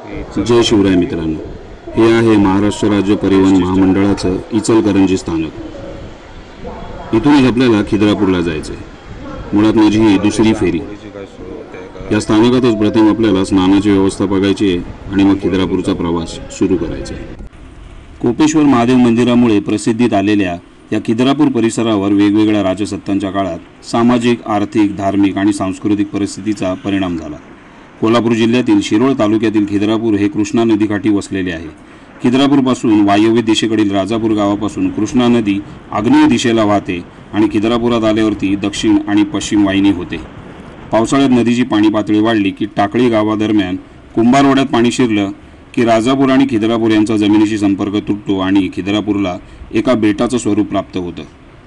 जय शिवराय मित्रांनो, हे आहे महाराष्ट्र राज्य परिवहन महामंडळाचं इचलकरंजी स्थानक। इथूनच आपल्याला खिद्रापूरला जायचं आहे। मुळात माझी ही दुसरी फेरी। या स्थानकातच प्रथम आपल्याला स्नानाची व्यवस्था बघायची आहे आणि मग खिद्रापूरचा प्रवास सुरू करायचा आहे। कोपेश्वर महादेव मंदिरामुळे प्रसिद्धीत आलेल्या या खिद्रापूर परिसरावर वेगवेगळ्या राजसत्तांच्या काळात सामाजिक, आर्थिक, धार्मिक आणि सांस्कृतिक परिस्थितीचा परिणाम झाला। कोल्हापूर जिल्ह्यातील शिरोळ तालुक्यातील खिद्रापूर हे कृष्णा नदीकाठी वसलेले आहे। खिद्रापूरपासून वायव्य दिशेकडील राजापूर गावापासून कृष्णा नदी आग्नेय दिशेला वाहते आणि खिद्रापुरात आल्यावरती दक्षिण आणि पश्चिम वाहिनी होते। पावसाळ्यात नदीची पाणी पातळी वाढली की टाकळी गावादरम्यान कुंभारवाड्यात पाणी शिरलं की राजापूर आणि खिद्रापूर यांचा जमिनीशी संपर्क तुटतो आणि खिद्रापूरला एका बेटाचं स्वरूप प्राप्त होतं।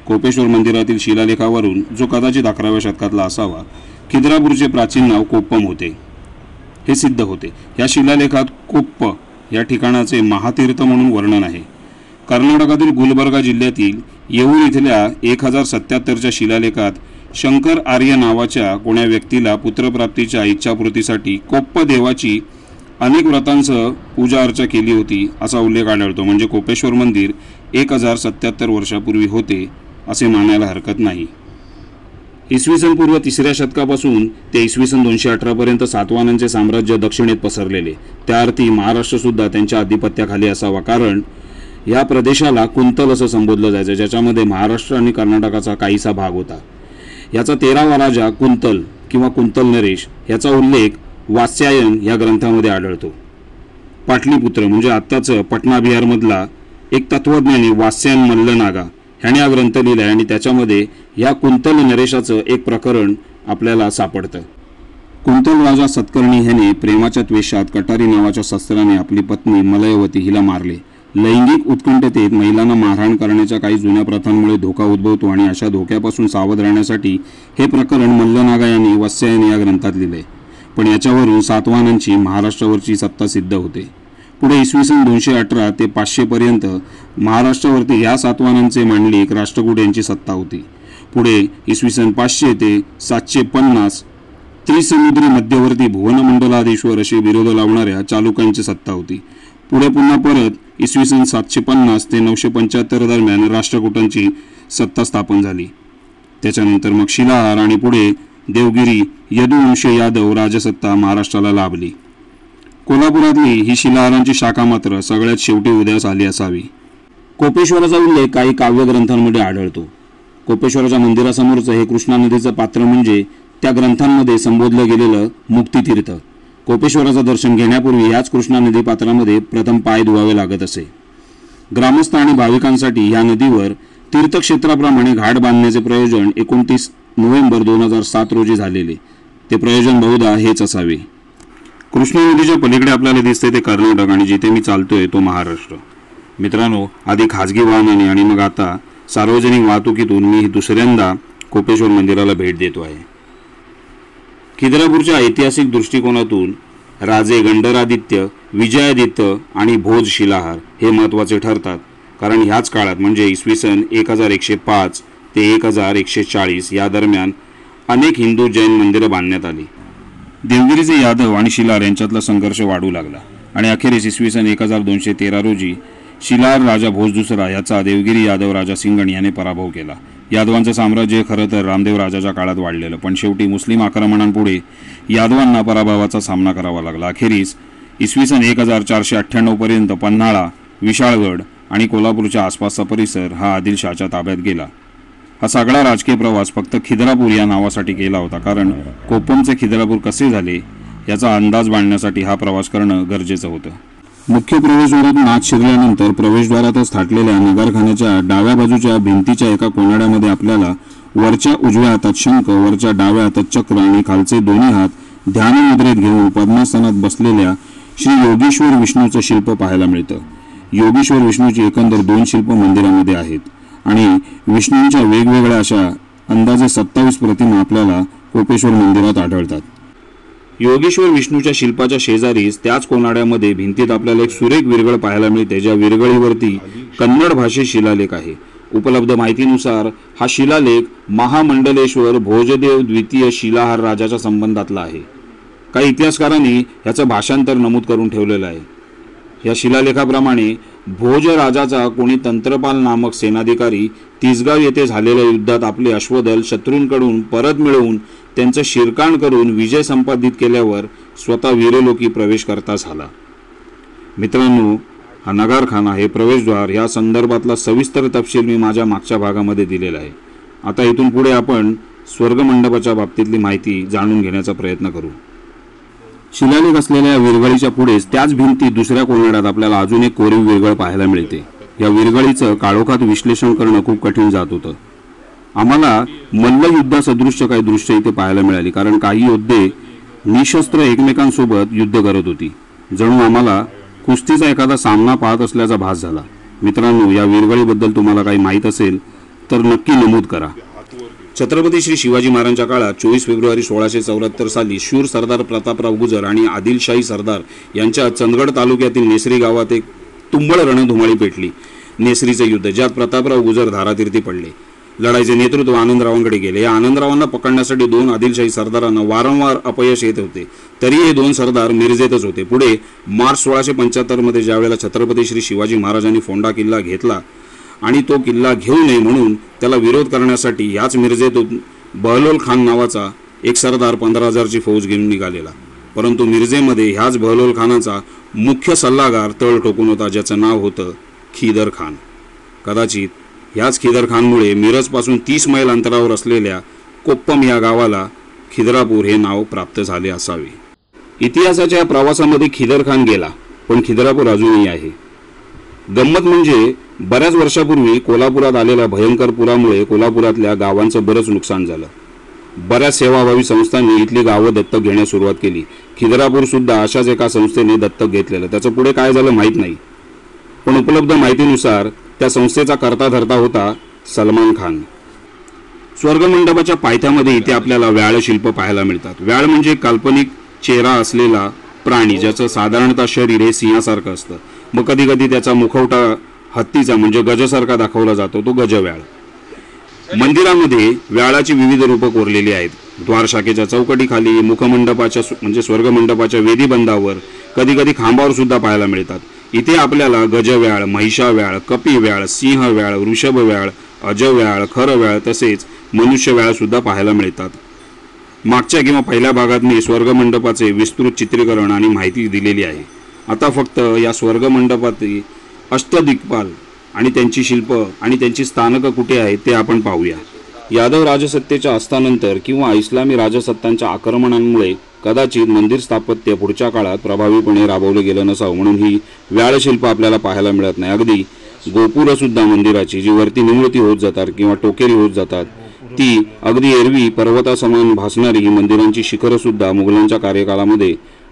कोपेश्वर मंदिरातील शिलालेखावरून, जो कदाचित 11व्या शतकातला असावा, खिद्रापूरचे प्राचीन नाव कोप्पम होते हे सिद्ध होते। या शिलालेखात कोप्प या ठिकाणाचे महातीर्थ म्हणून वर्णन आहे। कर्नाटकातील गुलबर्गा जिल्ह्यातील येऊर इथल्या 1077च्या शिलालेखात शंकर आर्य नावाच्या कोण्या व्यक्तीला पुत्रप्राप्तीच्या इच्छापूर्तीसाठी कोप्प देवाची अनेक व्रतांसह पूजा अर्चा केली होती असा उल्लेख आढळतो। म्हणजे कोपेश्वर मंदिर 1077 वर्षापूर्वी होते असे मानायला हरकत नाही। इसवी सन पूर्व 3ऱ्या शतकापासून ते इसवी सन 218 पर्यंत सातवाहनांचे साम्राज्य दक्षिणेत पसरलेले, त्या अर्थी महाराष्ट्र सुद्धा त्यांच्या अधिपत्याखाली असावा, कारण या प्रदेशाला कुंतल असं संबोधलं जायचं, ज्याच्यामध्ये महाराष्ट्र आणि कर्नाटकाचा काहीसा भाग होता। याचा 13वा राजा कुंतल किंवा कुंतल नरेश याचा उल्लेख वात्स्यायन या ग्रंथामध्ये आढळतो। पाटलीपुत्र म्हणजे आत्ताचं पटना बिहारमधला एक तत्वज्ञानी वात्स्यायन मल्लनागा ह्याने हा ग्रंथ लिहिला आणि त्याच्यामध्ये या कुंतल नरेशाचं एक प्रकरण आपल्याला सापडतं। कुंतल राजा सत्कर्णी ह्याने प्रेमाच्या द्वेषात कटारी नावाच्या शस्त्राने आपली पत्नी मलयवती हिला मारले। लैंगिक उत्कंठतेत महिलांना मारहाण करण्याच्या काही जुन्या प्रथांमुळे धोका उद्भवतो आणि अशा धोक्यापासून सावध राहण्यासाठी हे प्रकरण मल्लनागा यांनी वात्स्यायन या ग्रंथात लिहिले। पण याच्यावरून सातवाहनांची महाराष्ट्रावरची सत्ता सिद्ध होते। पुढे इसवी सन 218 ते 500 पर्यंत महाराष्ट्रावरती या सातवाहनांचे मांडलिक राष्ट्रकूट यांची सत्ता होती। पुढे इसवी सन 500 ते 750 त्रिसमुद्री मध्यवर्ती भुवनमंडलाधीश्वर असे विरोध लावणाऱ्या चालुक्यांची सत्ता होती। पुढे पुन्हा परत इसवी सन 750 ते 975 दरम्यान राष्ट्रकूटांची सत्ता स्थापन झाली। त्याच्यानंतर मग शिलाहार आणि पुढे देवगिरी यदुवंश यादव राजसत्ता महाराष्ट्राला लाभली। कोल्हापुरातली ही शिलाहारांची शाखा मात्र सगळ्यात शेवटी उदयास आली असावी। कोपेश्वराचा उल्लेख काही काव्यग्रंथांमध्ये आढळतो। कोपेश्वराच्या मंदिरासमोरचं हे कृष्णा नदीचं पात्र म्हणजे त्या ग्रंथांमध्ये संबोधलं गेलेलं मुक्तितीर्थ। कोपेश्वराचं दर्शन घेण्यापूर्वी याच कृष्णा नदी पात्रामध्ये प्रथम पाय धुवावे लागत असे। ग्रामस्थ आणि भाविकांसाठी या नदीवर तीर्थक्षेत्राप्रमाणे घाट बांधण्याचे प्रयोजन 29 नोव्हेंबर 2007 रोजी झालेले, ते प्रयोजन बहुधा हेच असावे। कृष्णा नदीच्या पलीकडे आपल्याला दिसते ते कर्नाटक आणि जिथे मी चालतोय तो महाराष्ट्र। मित्रांनो, आधी खाजगी वाहनाने आणि मग आता सार्वजनिक वाहतुकीतून मी दुसऱ्यांदा कोपेश्वर मंदिराला भेट देतो आहे। खिद्रापूरच्या ऐतिहासिक दृष्टिकोनातून राजे गंडरादित्य, विजयादित्य आणि भोज शिलाहार हे महत्त्वाचे ठरतात, कारण ह्याच काळात म्हणजे इसवी सन 1105 ते 1140 या दरम्यान अनेक हिंदू जैन मंदिरं बांधण्यात आली। देवगिरीचे यादव आणि शिलाहार यांच्यातला संघर्ष वाढू लागला आणि अखेरीस इसवी सन 1213 रोजी शिलाहार राजा भोज दुसरा याचा देवगिरी यादव राजा सिंगण याने पराभव केला। यादवांचं साम्राज्य खरं तर रामदेव राजाच्या काळात वाढलेलं, पण शेवटी मुस्लिम आक्रमणांपुढे यादवांना पराभवाचा सामना करावा लागला। अखेरीस इसवी सन 1498 पर्यंत पन्हाळा, विशाळगड आणि कोल्हापूरच्या आसपासचा परिसर हा आदिलशाहच्या ताब्यात गेला। हा सगळा राजकीय प्रवास फक्त खिद्रापूर या नावासाठी केला होता, कारण कोप्पमचे खिद्रापूर कसे झाले याचा अंदाज बांधण्यासाठी हा प्रवास करणं गरजेचं होतं। मुख्य प्रवेशद्वारातून आत शिरल्यानंतर प्रवेशद्वारातच थाटलेल्या नगारखान्याच्या डाव्या बाजूच्या भिंतीच्या एका कोनाड्यामध्ये आपल्याला वरच्या उजव्या हातात शंख, वरच्या डाव्या हातात चक्र आणि खालचे दोन्ही हात ध्यानमुद्रेत घेऊन पद्मासनात बसलेल्या श्री योगेश्वर विष्णूचं शिल्प पाहायला मिळतं। योगेश्वर विष्णूची एकंदर 2 शिल्प मंदिरामध्ये आहेत आणि विष्णूंच्या वेगवेगळ्या अशा अंदाजे 27 प्रतिमा आपल्याला कोपेश्वर मंदिरात आढळतात। योगेश्वर विष्णूच्या शिल्पाच्या शेजारीच त्याच कोनाड्यामध्ये भिंतीत आपल्याला एक सुरेख विरगळ पाहायला मिळते, ज्या विरगळीवरती कन्नड भाषेत शिलालेख आहे। उपलब्ध माहितीनुसार हा शिलालेख महामंडलेश्वर भोजदेव द्वितीय शिलाहार राजाच्या संबंधातला आहे। काही इतिहासकारांनी याचं भाषांतर नमूद करून ठेवलेलं आहे। या शिलालेखाप्रमाणे भोज राजाचा कोणी तंत्रपाल नामक सेनाधिकारी तिसगाव येथे झालेल्या युद्धात आपले अश्वदल शत्रूंकडून परत मिळवून त्यांचं शिरकाण करून विजय संपादित केल्यावर स्वतः वीरलोकी प्रवेश करता झाला। मित्रांनो, हा नगारखाना हे प्रवेशद्वार या संदर्भातला सविस्तर तपशील मी माझ्या मागच्या भागामध्ये दिलेला आहे। आता इथून पुढे आपण स्वर्गमंडपाच्या बाबतीतली माहिती जाणून घेण्याचा प्रयत्न करू। शिलालेख असलेल्या विरगळीच्या पुढेच त्याच भिंतीत दुसऱ्या कोनाड्यात आपल्याला अजून एक कोरीव विरगळ पाहायला मिळते। या विरगळीचं काळोखात विश्लेषण करणं खूप कठीण जात होतं। आम्हाला मल्लयुद्धासदृश्य काही दृश्य इथे पाहायला मिळाली, कारण काही योद्धे निशस्त्र एकमेकांसोबत युद्ध करत होती। जणू आम्हाला कुस्तीचा एखादा सामना पाहत असल्याचा भास झाला। मित्रांनो, या विरगळीबद्दल तुम्हाला काही माहीत असेल तर नक्की नमूद करा। छत्रपती श्री शिवाजी महाराजांच्या काळात 24 फेब्रुवारी 1674 साली शूर सरदार प्रतापराव गुजर आणि आदिलशाही सरदार यांच्या चंदगड तालुक्यातील नेसरी गावात एक तुंबळ रणधुमाळी पेटली। नेसरीचे युद्ध, ज्यात प्रतापराव गुजर धारातीर्थी पडले। लढाईचे नेतृत्व आनंदरावांकडे गेले। या आनंदरावांना पकडण्यासाठी 2 आदिलशाही सरदारांना वारंवार अपयश येत होते, तरी हे 2 सरदार मिरजेतच होते। पुढे मार्च 1675 मध्ये ज्यावेळेला छत्रपती श्री शिवाजी महाराजांनी फोंडा किल्ला घेतला आणि तो किल्ला घेऊ नये म्हणून त्याला विरोध करण्यासाठी याच मिरजेतून बहलोल खान नावाचा एक सरदार 15,000ची फौज घेऊन निघालेला। परंतु मिरजेमध्ये ह्याच बहलोल खानाचा मुख्य सल्लागार तळ ठोकून होता, ज्याचं नाव होतं खिदर खान। कदाचित ह्याच खिदर खानमुळे मिरजपासून 30 मैल अंतरावर असलेल्या कोप्पम या गावाला खिद्रापूर हे नाव प्राप्त झाले असावे। इतिहासाच्या प्रवासामध्ये खिदर खान गेला, पण खिद्रापूर अजूनही आहे। गंमत म्हणजे बऱ्याच वर्षापूर्वी कोल्हापुरात आलेल्या भयंकर पुरामुळे कोल्हापुरातल्या गावांचं बरंच नुकसान झालं। बऱ्याच सेवाभावी संस्थांनी इथली गावं दत्तक घेण्यास सुरुवात केली। खिद्रापूर सुद्धा अशाच एका संस्थेने दत्तक घेतलेलं। त्याचं पुढे काय झालं माहीत नाही, पण उपलब्ध माहितीनुसार त्या संस्थेचा कर्ता धर्ता होता सलमान खान। स्वर्गमंडपाच्या पायथ्यामध्ये इथे आपल्याला व्याळ शिल्प पाहायला मिळतात। व्याळ म्हणजे काल्पनिक चेहरा असलेला प्राणी, ज्याचं साधारणतः शरीर हे सिंहासारखं असतं। मग कधी कधी त्याचा मुखवटा हत्तीचा म्हणजे गजसारखा दाखवला जातो, तो गजव्याळ। मंदिरामध्ये व्याळाची विविध रूपं कोरलेली आहेत। द्वारशाखेच्या चौकटीखाली, मुखमंडपाच्या म्हणजे स्वर्गमंडपाच्या वेदीबंधावर, कधी कधी खांबावर सुद्धा पाहायला मिळतात। इथे आपल्याला गजव्याळ, महिषाव्याळ, कपिव्याळ, सिंहव्याळ, वृषभव्याळ, अजव्याळ, खरव्याळ तसेच मनुष्यव्याळ सुद्धा पाहायला मिळतात। मागच्या किंवा पहिल्या भागात मी स्वर्गमंडपाचे विस्तृत चित्रीकरण आणि माहिती दिलेली आहे। आता फक्त या स्वर्गमंडपातील अष्टदिक्पाल आणि त्यांची शिल्प आणि त्यांची स्थानकं कुठे आहेत ते आपण पाहूया। यादव राजसत्तेच्या अस्तानंतर किंवा इस्लामी राजसत्तांच्या आक्रमणांमुळे कदाचित मंदिर स्थापत्य पुढच्या काळात प्रभावीपणे राबवले गेलं नसावं, म्हणून ही व्याळशिल्प आपल्याला पाहायला मिळत नाही। अगदी गोपुरं सुद्धा मंदिराची जी वरती निवृत्ती होत जातात किंवा टोकेरी होत जातात, ती अगदी एरवी पर्वतासमान भासणारी ही मंदिरांची शिखरं सुद्धा मुघलांच्या कार्यकालामध्ये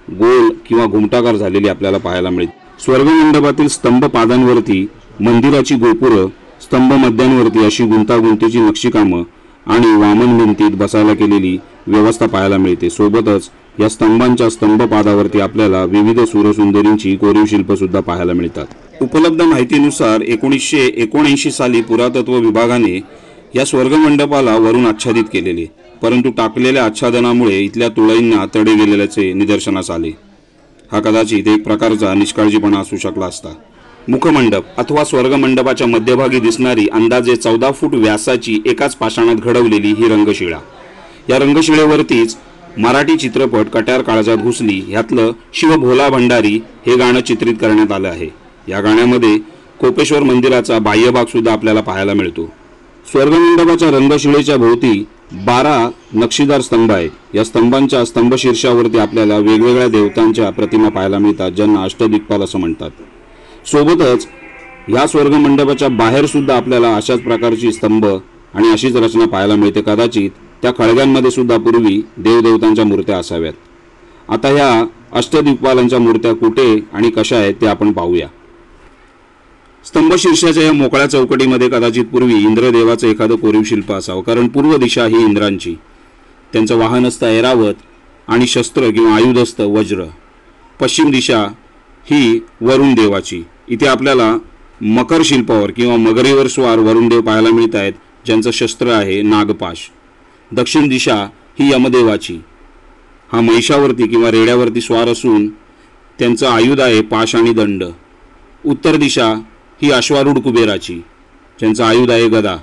गोल किंवा घुमटाकार झालेली आपल्याला पाहायला मिळते। स्वर्गमंडपातील स्तंभ पादांवरती मंदिराची गोपुरं, स्तंभ मध्यांवरती अशी गुंतागुंतीची नक्षीकामं आणि वामन भिंतीत बसायला केलेली व्यवस्था पाहायला मिळते। सोबतच या स्तंभांच्या स्तंभपादावरती आपल्याला विविध सूरसुंदरींची कोरीव शिल्प सुद्धा पाहायला मिळतात। उपलब्ध माहितीनुसार 1979 साली पुरातत्व विभागाने या स्वर्गमंडपाला वरून आच्छादित केलेले, परंतु टाकलेल्या आच्छादनामुळे इथल्या तुळईंना तडे गेलेल्याचे निदर्शनास आले। हा कदाचित एक प्रकारचा निष्काळजीपणा असू शकला असता। मुखमंडप अथवा स्वर्गमंडपाच्या मध्यभागी दिसणारी अंदाजे 14 फूट व्यासाची एकाच पाषाणात घडवलेली ही रंगशिळा, या रंगशिळेवरतीच मराठी चित्रपट कट्यार काळजात घुसली ह्यातलं शिव भोला भंडारी हे गाणं चित्रित करण्यात आलं आहे। या गाण्यामध्ये कोपेश्वर मंदिराचा बाह्यभाग सुद्धा आपल्याला पाहायला मिळतो। स्वर्गमंडपाच्या रंगशिळेच्या भोवती 12 नक्षीदार स्तंभ आहेत। या स्तंभांच्या स्तंभशीर्षावरती आपल्याला वेगवेगळ्या देवतांच्या प्रतिमा पाहायला मिळतात, ज्यांना अष्टदिक्पाल असं म्हणतात। सोबतच या स्वर्गमंडपाच्या बाहेर सुद्धा आपल्याला अशाच प्रकारची स्तंभ आणि अशीच रचना पाहायला मिळते। कदाचित त्या खळग्यांमध्ये सुद्धा पूर्वी देवदेवतांच्या मूर्त्या असाव्यात। आता ह्या अष्टदिक्पालांच्या मूर्त्या कुठे आणि कशा आहेत ते आपण पाहूया। स्तंभशीर्षाच्या या मोकळ्या चौकटीमध्ये कदाचित पूर्वी इंद्रदेवाचं एखादं कोरीव शिल्प असावं, कारण पूर्व दिशा ही इंद्रांची, त्यांचं वाहन असतं ऐरावत आणि शस्त्र किंवा आयुध असतं वज्र। पश्चिम दिशा ही वरुण देवाची। इथे आपल्याला मकर शिल्पावर किंवा मगरीवर स्वार वरुण देव पाहायला मिळत आहेत, ज्यांचं शस्त्र आहे नागपाश। दक्षिण दिशा ही यमदेवाची। हा महिषावरती किंवा रेड्यावरती स्वार असून त्यांचं आयुध आहे पाश आणि दंड. उत्तर दिशा ही अश्वारूढ कुबेराची, ज्यांचं आयुध आहे गदा.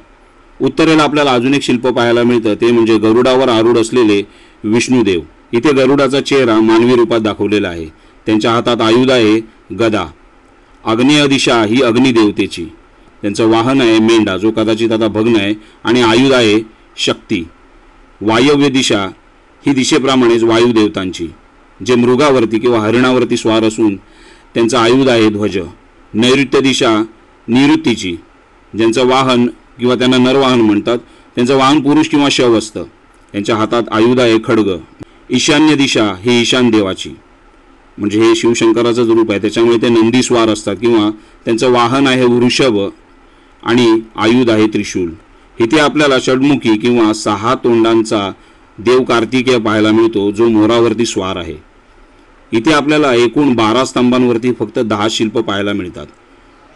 उत्तरेला आपल्याला अजून एक शिल्प पाहायला मिळतं, ते म्हणजे गरुडावर आरूढ असलेले विष्णुदेव. इथे गरुडाचा चेहरा मानवी रूपात दाखवलेला आहे. त्यांच्या हातात आयुध आहे गदा. आग्नेय दिशा ही अग्निदेवतेची, त्यांचं वाहन आहे मेंढा, जो कदाचित आता भग्न आहे, आणि आयुध आहे शक्ती. वायव्य दिशा ही दिशेप्रमाणेच वायुदेवतांची, जे मृगावरती किंवा हरिणावरती स्वार असून त्यांचं आयुध आहे ध्वज. नैऋत्य दिशा निवृत्तीची, ज्यांचं वाहन किंवा त्यांना नरवाहन म्हणतात, त्यांचं वाहन पुरुष किंवा शव असतं. त्यांच्या हातात आयुध आहे खड्ग. ईशान्य दिशा ही ईशान देवाची, म्हणजे हे शिवशंकराचं रूप आहे, त्याच्यामुळे ते नंदीस्वार असतात किंवा त्यांचं वाहन आहे वृषभ आणि आयुध आहे त्रिशूल. इथे आपल्याला षड्मुखी किंवा 6 तोंडांचा देव कार्तिकेय पाहायला मिळतो, जो मोरावरती स्वार आहे. इथे आपल्याला एकूण 12 स्तंभांवरती फक्त 10 शिल्प पाहायला मिळतात.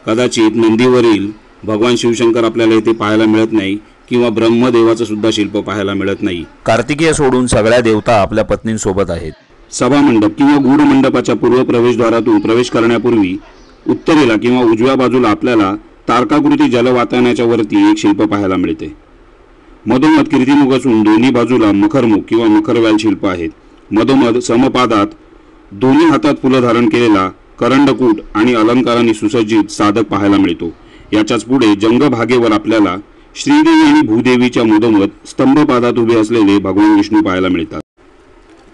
कदाचित नंदीवरील भगवान शिवशंकर आपल्याला इथे पाहायला मिळत नाही किंवा ब्रह्मदेवाचं सुद्धा शिल्प पाहायला मिळत नाही. कार्तिकेय सोडून सगळ्या देवता आपल्या पत्नींसोबत आहेत. सभामंडप किंवा गूढ मंडपाच्या पूर्व प्रवेशद्वारातून प्रवेश करण्यापूर्वी उत्तरेला किंवा उजव्या बाजूला आपल्याला तारकाकृती जलवातायनाच्या वरती एक शिल्प पाहायला मिळते. मधोमध कीर्तिमुख असून दोन्ही बाजूला मखरमुख किंवा मखरव्याल शिल्प आहेत. मधोमध समपादात दोन्ही हातात फुलं धारण केलेला करंडकूट आणि अलंकारांनी सुसज्जित साधक पाहायला मिळतो. याच्याच पुढे जंगभागेवर आपल्याला श्रीदेवी आणि भूदेवीच्या मधोमध स्तंभपादात उभे असलेले भगवान विष्णू पाहायला मिळतात.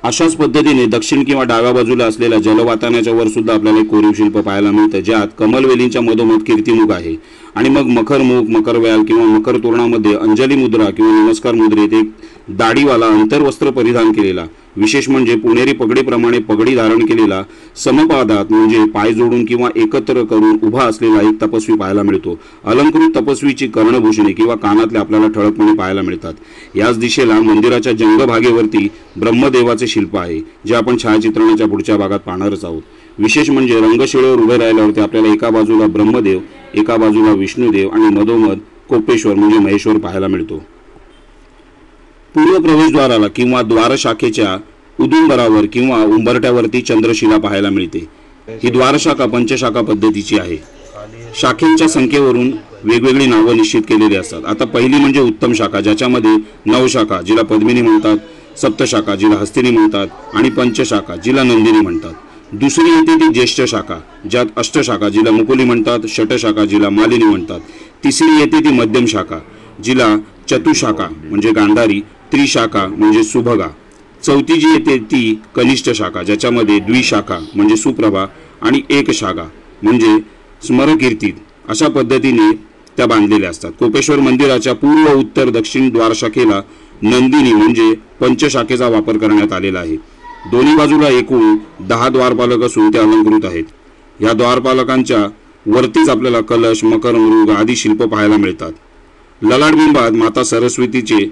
अशाच पद्धतीने दक्षिण किंवा डाव्या बाजूला असलेल्या जलवातानाच्या वर सुद्धा आपल्याला एक कोरीव शिल्प पाहायला मिळतं, ज्यात कमलवेलींच्या मधोमध कीर्तिमुख आहे आणि मग मखरमुख, मकरव्याल किंवा मकर तोरणामध्ये अंजली मुद्रा किंवा नमस्कार मुद्रेत एक दाढीवाला अंतर्वस्त्र परिधान केलेला, विशेष म्हणजे पुणेरी पगडीप्रमाणे पगडी धारण केलेला, समपादात म्हणजे पाय जोडून किंवा एकत्र करून उभा असलेला एक तपस्वी पाहायला मिळतो. अलंकृत तपस्वीची कर्णभूषणे किंवा कानातले आपल्याला ठळकपणे पाहायला मिळतात. याच दिशेला मंदिराच्या जंगभागेवरती ब्रह्मदेवाचे शिल्प आहे, जे आपण छायाचित्रणाच्या पुढच्या भागात पाहणारच आहोत. विशेष म्हणजे रंगशिळेवर उभे राहिल्यावरती आपल्याला एका बाजूला ब्रह्मदेव, एका बाजूला विष्णुदेव आणि मधोमध कोपेश्वर म्हणजे महेश्वर पाहायला मिळतो. पूर्व प्रवेशद्वाराला किंवा द्वारशाखेच्या उदुंबरावर किंवा उंबरट्यावरती चंद्रशिला पाहायला मिळते. ही द्वारशाखा पंचशाखा पद्धतीची आहे. शाखेच्या संख्येवरून वेगवेगळी नावं निश्चित केलेली असतात. आता पहिली म्हणजे उत्तम शाखा, ज्याच्यामध्ये 9 शाखा, जिला पद्मिनी म्हणतात, सप्तशाखा जिला हस्तिनी म्हणतात, आणि पंचशाखा जिला नंदिनी म्हणतात. दुसरी येते ती ज्येष्ठ शाखा, ज्यात अष्टशाखा जिला मुकुली म्हणतात, षटशाखा जिला मालिनी म्हणतात. तिसरी येते ती मध्यम शाखा, जिला चतुशाखा म्हणजे गांधारी, त्रिशाखा म्हणजे सुभगा. चौथी जी येते ती कनिष्ठ शाखा, ज्याच्यामध्ये द्विशाखा म्हणजे सुप्रभा आणि एक शाखा म्हणजे स्मरकीर्ती. अशा पद्धतीने त्या बांधलेल्या असतात. कोपेश्वर मंदिराच्या पूर्व, उत्तर, दक्षिण द्वारशाखेला नंदिनी म्हणजे पंचशाखेचा वापर करण्यात आलेला आहे. दोन्ही बाजूला एकूण 10 द्वारपालक असून ते अलंकृत आहेत. या द्वारपालकांच्या वरतीच आपल्याला कलश, मकर, मृग आदी शिल्प पाहायला मिळतात. ललाटबिंबात माता सरस्वतीचे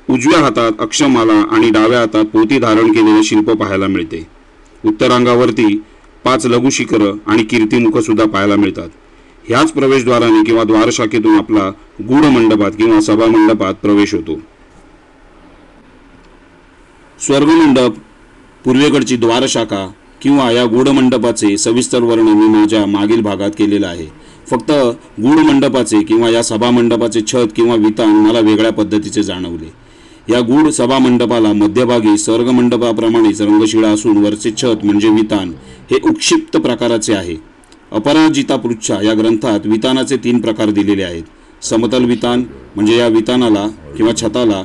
उजव्या हातात अक्षमाला आणि डाव्या हातात पोती धारण केलेले शिल्प पाहायला मिळते. उत्तरांगावरती 5 लघुशिखर आणि कीर्तिमुख सुद्धा पाहायला मिळतात. ह्याच प्रवेशद्वाराने किंवा द्वारशाखेतून आपला गूढ मंडपात किंवा सभा मंडपात प्रवेश होतो. स्वर्गमंडप, पूर्वेकडची द्वारशाखा किंवा या गूढ मंडपाचे सविस्तर वर्णन मी माझ्या मागील भागात केलेलं आहे. फक्त गूढ मंडपाचे किंवा या सभा मंडपाचे छत किंवा वितान मला वेगळ्या पद्धतीचे जाणवले. या गूढ सभा मंडपाला मध्यभागी स्वर्गमंडपाप्रमाणेच रंगशिळा असून वरचे छत म्हणजे वितान हे उक्षिप्त प्रकाराचे आहे. अपराजिता पृच्छा या ग्रंथात वितानाचे 3 प्रकार दिलेले आहेत. समतल वितान म्हणजे या वितानाला किंवा छताला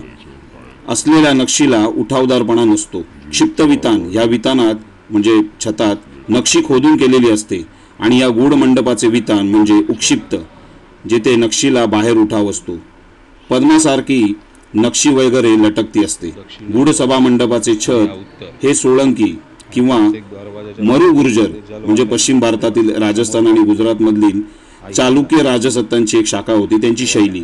असलेल्या नक्षीला उठावदारपणा नसतो. क्षिप्त वितान या वितानात म्हणजे छतात नक्षी खोदून केलेली असते आणि या गूढ मंडपाचे वितान म्हणजे उक्षिप्त, जेथे नक्षीला बाहेर उठाव असतो. पद्मासारखी नक्षी वगैरे लटकती असते. गूढ सभा मंडपाचे छत हे सोळंकी किंवा मरु गुर्जर म्हणजे पश्चिम भारतातील राजस्थान आणि गुजरातमधील चालुक्य राजसत्तांची एक शाखा होती, त्यांची शैली.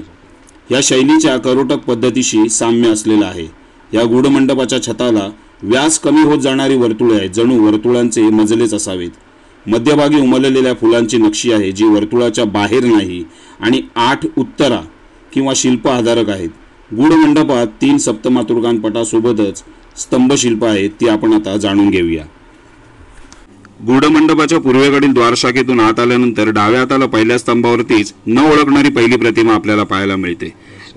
या शैलीच्या करोटक पद्धतीशी साम्य असलेलं आहे. या गूढ मंडपाच्या छताला व्यास कमी होत जाणारी वर्तुळे आहेत, जणू वर्तुळांचे मजलेच असावेत. मध्यभागी उमललेल्या फुलांची नक्षी आहे, जी वर्तुळाच्या बाहेर नाही, आणि 8 उत्तरा किंवा शिल्प आधारक आहेत. गूढ मंडपात 3 सप्तमातृकांपटासोबतच स्तंभशिल्प आहेत ती आपण आता जाणून घेऊया. गुढमंडपाच्या पूर्वेकडील द्वारशाखेतून आत आल्यानंतर डाव्या हाताला पहिल्या स्तंभावरतीच न ओळखणारी पहिली प्रतिमा आपल्याला पाहायला मिळते.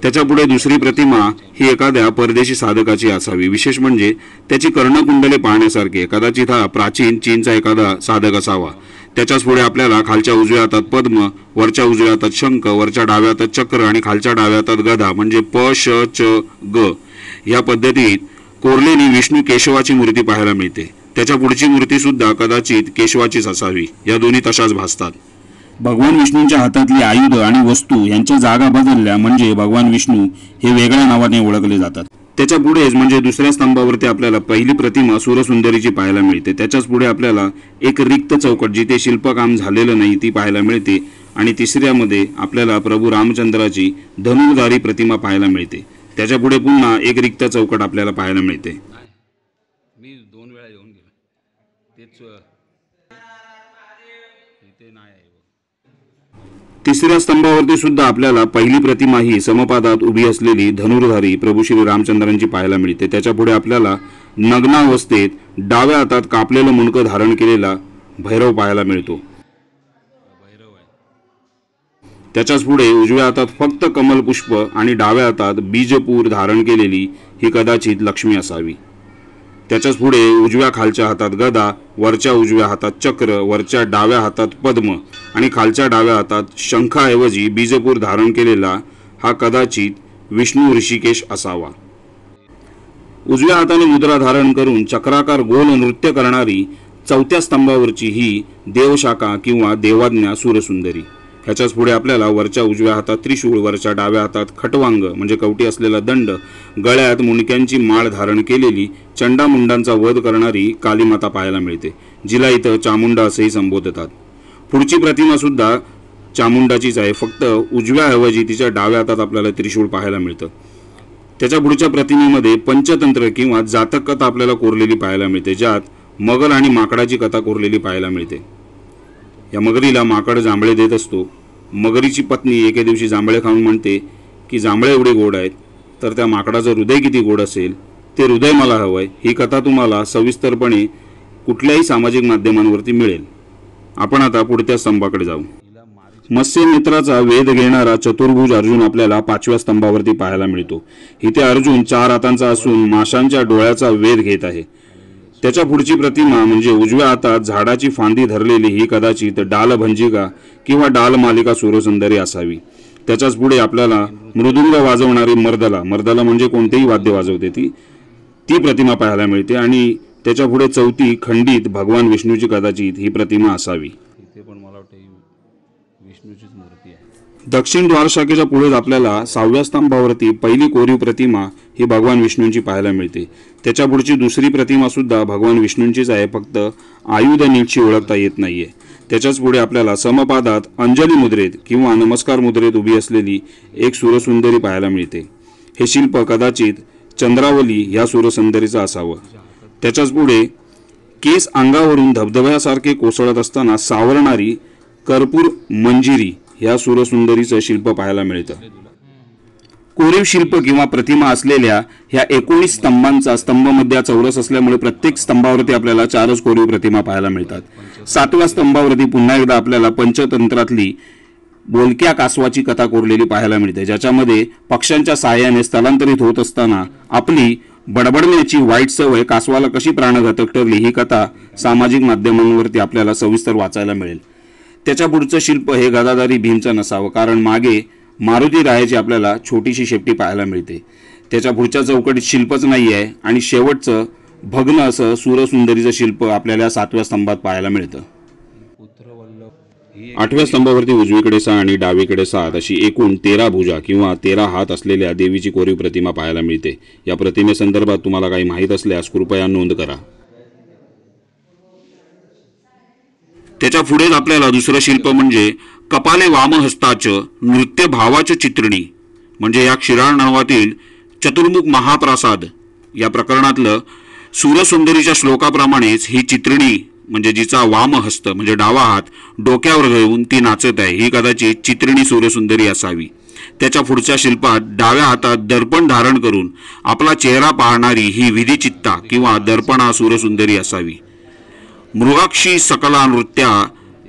त्याच्या पुढे दुसरी प्रतिमा ही एखाद्या परदेशी साधकाची असावी. विशेष म्हणजे त्याची कर्णकुंडले पाहण्यासारखी. कदाचित हा प्राचीन चीनचा एखादा साधक असावा. त्याच्याच पुढे आपल्याला खालच्या उजव्या हातात पद्म, वरच्या उजव्या हातात शंख, वरच्या डाव्या हातात चक्र आणि खालच्या डाव्या हातात गदा म्हणजे प श च ग या पद्धतीत कोरलेली विष्णू केशवाची मूर्ती पाहायला मिळते. त्याच्या पुढची मूर्ती सुद्धा कदाचित केशवाचीच असावी. या दोन्ही तशाच भासतात. भगवान विष्णूंच्या हातातली आयुध आणि वस्तू यांच्या जागा बदलल्या म्हणजे भगवान विष्णू हे वेगळ्या नावाने ओळखले जातात. त्याच्या पुढेच म्हणजे दुसऱ्या स्तंभावरती आपल्याला पहिली प्रतिमा सूरसुंदरीची पाहायला मिळते. त्याच्याच पुढे आपल्याला एक रिक्त चौकट जिथे शिल्पकाम झालेलं नाही ती पाहायला मिळते. आणि तिसऱ्यामध्ये आपल्याला प्रभू रामचंद्राची धनुर्धारी प्रतिमा पाहायला मिळते. त्याच्या पुढे पुन्हा एक रिक्त चौकट आपल्याला पाहायला मिळते. मी 2 वेळा येऊन गेलो तेच इथे नाही आहे. तिसऱ्या स्तंभावरती सुद्धा आपल्याला पहिली प्रतिमा ही समपादात उभी असलेली धनुर्धारी प्रभू श्री रामचंद्रांची पाहायला मिळते. त्याच्या पुढे आपल्याला नग्नावस्थेत डाव्या हातात कापलेलं मुंडकं धारण केलेला भैरव पाहायला मिळतो. त्याच्याच पुढे उजव्या हातात फक्त कमलपुष्प आणि डाव्या हातात बीजपूर धारण केलेली ही कदाचित लक्ष्मी असावी. त्याच्याच पुढे उजव्या खालच्या हातात गदा, वरच्या उजव्या हातात चक्र, वरच्या डाव्या हातात पद्म आणि खालच्या डाव्या हातात शंखाऐवजी बीजपूर धारण केलेला हा कदाचित विष्णू ऋषिकेश असावा. उजव्या हाताने मुद्रा धारण करून चक्राकार गोल नृत्य करणारी चौथ्या स्तंभावरची ही देवशाखा किंवा देवाज्ञा सूरसुंदरी. ह्याच्याच पुढे आपल्याला वरच्या उजव्या हातात त्रिशूळ, वरच्या डाव्या हातात खटवांग म्हणजे कवटी असलेला दंड, गळ्यात मुंडक्यांची माळ धारण केलेली चंडामुंडांचा वध करणारी कालीमाता पाहायला मिळते, जिला इथं चामुंडा असेही संबोधतात. पुढची प्रतिमा सुद्धा चामुंडाचीच आहे, फक्त उजव्याऐवजी तिच्या डाव्या हातात आपल्याला त्रिशूळ पाहायला मिळतं. त्याच्या पुढच्या प्रतिमेमध्ये पंचतंत्र किंवा जातक कथा आपल्याला कोरलेली पाहायला मिळते, ज्यात मगर आणि माकडाची कथा कोरलेली पाहायला मिळते. या मगरीला माकड जांभळे देत असतो. मगरीची पत्नी एके दिवशी जांभळे खाऊन म्हणते की जांभळे एवढे गोड आहेत तर त्या माकडाचं हृदय किती गोड असेल, ते हृदय मला हवंय. ही कथा तुम्हाला सविस्तरपणे कुठल्याही सामाजिक माध्यमांवरती मिळेल. आपण आता पुढच्या स्तंभाकडे जाऊ. मत्स्य नेत्राचा वेध घेणारा चतुर्भुज अर्जुन आपल्याला 5व्या स्तंभावरती पाहायला मिळतो. इथे अर्जुन 4 हातांचा असून माशांच्या डोळ्याचा वेध घेत आहे. त्याच्या पुढची प्रतिमा म्हणजे उजव्या हातात झाडाची फांदी धरलेली ही कदाचित डालभंजिका किंवा डालमालिका सूरसुंदरी असावी. त्याच्याच पुढे आपल्याला मृदुंग वाजवणारी मर्दला म्हणजे कोणतेही वाद्य वाजवते ती प्रतिमा पाहायला मिळते. आणि त्याच्या पुढे चौथी खंडित भगवान विष्णूची कदाचित ही प्रतिमा असावी. इथे पण मला वाटतं विष्णूचीच मूर्ती आहे. दक्षिण द्वारशाखेच्या पुढे आपल्याला 6व्या स्तंभावरती पहिली कोरीव प्रतिमा ही भगवान विष्णूंची पाहायला मिळते. त्याच्या पुढची दुसरी प्रतिमा सुद्धा भगवान विष्णूंचीच आहे, फक्त आयुध नीटची ओळखता येत नाहीये. त्याच्याच पुढे आपल्याला समपादात अंजली मुद्रेत किंवा नमस्कार मुद्रेत उभी असलेली एक सूरसुंदरी पाहायला मिळते. हे शिल्प कदाचित चंद्रावली या सूरसुंदरीचं असावं. त्याच्याच पुढे केस अंगावरून धबधब्यासारखे कोसळत असताना सावरणारी कर्पूर मंजिरी या सूरसुंदरीचं शिल्प पाहायला मिळतं. कोरीव शिल्प किंवा प्रतिमा असलेल्या ह्या 19 स्तंभांचा स्तंभमध्ये चौरस असल्यामुळे प्रत्येक स्तंभावरती आपल्याला 4च कोरीव प्रतिमा पाहायला मिळतात. 7व्या स्तंभावरती पुन्हा एकदा आपल्याला पंचतंत्रातली बोलक्या कासवाची कथा कोरलेली पाहायला मिळते, ज्याच्यामध्ये पक्ष्यांच्या साहाय्याने स्थलांतरित होत असताना आपली बडबडण्याची वाईट सवय कासवाला कशी प्राणघातक ठरली ही कथा सामाजिक माध्यमांवरती आपल्याला सविस्तर वाचायला मिळेल. त्याच्या पुढचं शिल्प हे गदाधारी भीमचं नसावं, कारण मागे मारुती रायाची आपल्याला छोटीशी शेपटी पाहायला मिळते. त्याच्या पुढच्या चौकटीत शिल्पच नाही आहे आणि शेवटचं भग्न असं सूरसुंदरीचं शिल्प आपल्याला 7व्या स्तंभात पाहायला मिळतं. 8व्या स्तंभावरती उजवीकडे 6 आणि डावीकडे 7 अशी एकूण 13 भुजा किंवा 13 हात असलेल्या देवीची कोरीव प्रतिमा पाहायला मिळते. या प्रतिमेसंदर्भात तुम्हाला काही माहीत असल्यास कृपया नोंद करा. त्याच्या पुढेच आपल्याला दुसरं शिल्प म्हणजे कपाले वामहस्ताचं नृत्य भावाचं चित्रणी म्हणजे या क्षीराळ नावातील चतुर्मुख महाप्रासाद या प्रकरणातलं सूरसुंदरीच्या श्लोकाप्रमाणेच ही चित्रणी म्हणजे जिचा वामहस्त म्हणजे डावा हात डोक्यावर घेऊन ती नाचत आहे ही कदाचित चित्रणी सूरसुंदरी असावी. त्याच्या पुढच्या शिल्पात डाव्या हातात दर्पण धारण करून आपला चेहरा पाहणारी ही विधिचित्ता किंवा दर्पणा सूरसुंदरी असावी. मृगाक्षी सकला नृत्या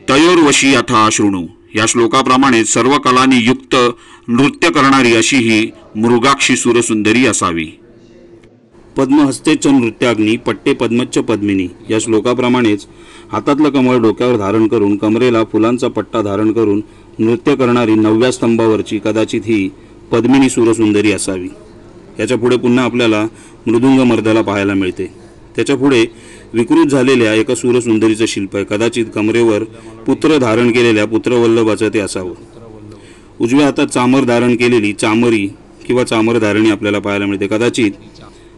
तयोर्वशी अथा शृणू या श्लोकाप्रमाणे सर्व कलांनी युक्त नृत्य करणारी अशी ही मृगाक्षी सूरसुंदरी असावी. पद्महस्तेच नृत्याग्नी पट्टे पद्मच्च पद्मिनी या श्लोकाप्रमाणेच हातातलं कमळ डोक्यावर धारण करून कमरेला फुलांचा पट्टा धारण करून नृत्य करणारी 9व्या स्तंभावरची कदाचित ही पद्मिनी सूरसुंदरी असावी. याच्या पुढे पुन्हा आपल्याला मृदुंग मर्दाला पाहायला मिळते. त्याच्या पुढे विकृत झालेल्या एका सूरसुंदरीचं शिल्प आहे. कदाचित कमरेवर पुत्र धारण केलेल्या पुत्रवल्लभाचं ते असावं. उजव्या हातात चामर धारण केलेली चामरी किंवा चामरधारणी आपल्याला पाहायला मिळते. कदाचित